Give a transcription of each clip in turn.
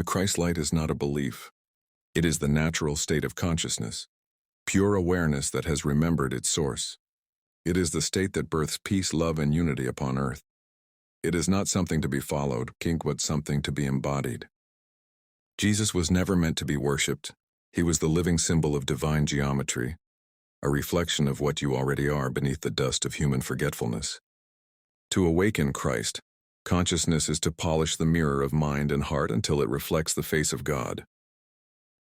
The Christ light is not a belief. It is the natural state of consciousness, pure awareness that has remembered its source. It is the state that births peace, love, and unity upon earth. It is not something to be followed, but something to be embodied. Jesus was never meant to be worshipped. He was the living symbol of divine geometry, a reflection of what you already are beneath the dust of human forgetfulness. To awaken Christ, consciousness is to polish the mirror of mind and heart until it reflects the face of God.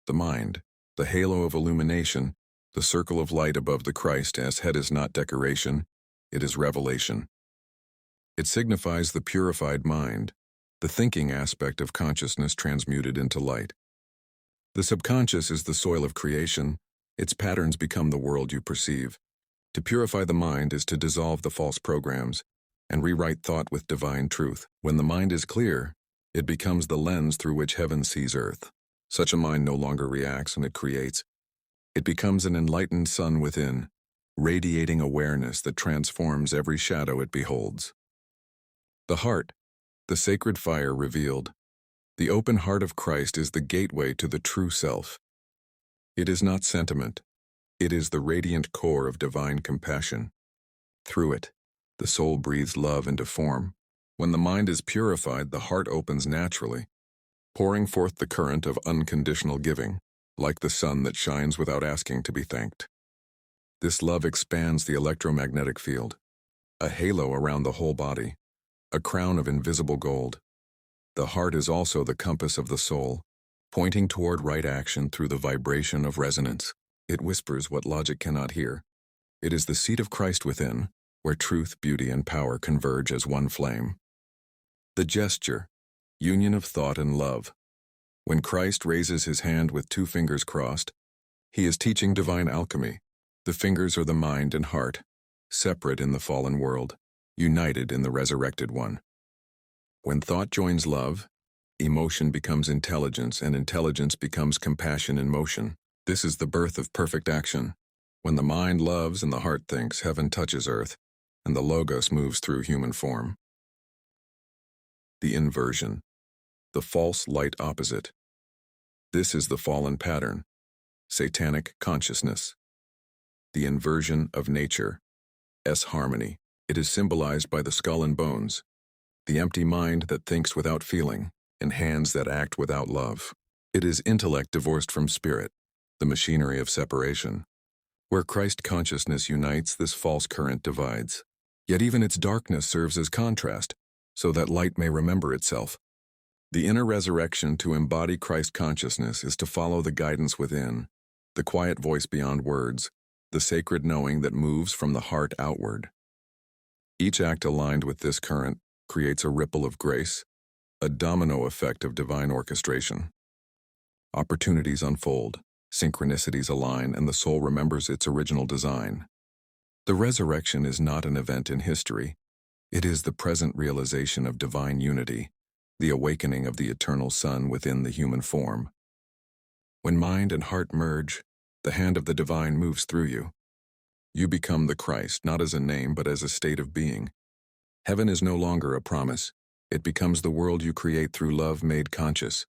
The mind, the halo of illumination, the circle of light above the Christ as head is not decoration, it is revelation. It signifies the purified mind, the thinking aspect of consciousness transmuted into light. The subconscious is the soil of creation. Its patterns become the world you perceive. To purify the mind is to dissolve the false programs and rewrite thought with divine truth. When the mind is clear, it becomes the lens through which heaven sees earth. Such a mind no longer reacts and it creates. It becomes an enlightened sun within, radiating awareness that transforms every shadow it beholds. The heart, the sacred fire revealed. The open heart of Christ is the gateway to the true self. It is not sentiment. It is the radiant core of divine compassion. Through it, the soul breathes love into form. When the mind is purified, the heart opens naturally, pouring forth the current of unconditional giving, like the sun that shines without asking to be thanked. This love expands the electromagnetic field, a halo around the whole body, a crown of invisible gold. The heart is also the compass of the soul, pointing toward right action through the vibration of resonance. It whispers what logic cannot hear. It is the seat of Christ within, where truth, beauty, and power converge as one flame. The gesture, union of thought and love. When Christ raises his hand with two fingers crossed, he is teaching divine alchemy. The fingers are the mind and heart, separate in the fallen world, united in the resurrected one. When thought joins love, emotion becomes intelligence, and intelligence becomes compassion in motion. This is the birth of perfect action. When the mind loves and the heart thinks, heaven touches earth, and the Logos moves through human form. The inversion, the false light opposite. This is the fallen pattern, satanic consciousness. The inversion of nature, harmony. It is symbolized by the skull and bones, the empty mind that thinks without feeling, and hands that act without love. It is intellect divorced from spirit, the machinery of separation. Where Christ consciousness unites, this false current divides. Yet even its darkness serves as contrast, so that light may remember itself. The inner resurrection to embody Christ consciousness is to follow the guidance within, the quiet voice beyond words, the sacred knowing that moves from the heart outward. Each act aligned with this current creates a ripple of grace, a domino effect of divine orchestration. Opportunities unfold, synchronicities align, and the soul remembers its original design. The resurrection is not an event in history. It is the present realization of divine unity, the awakening of the eternal sun within the human form. When mind and heart merge, the hand of the divine moves through you. You become the Christ, not as a name, but as a state of being. Heaven is no longer a promise. It becomes the world you create through love made conscious.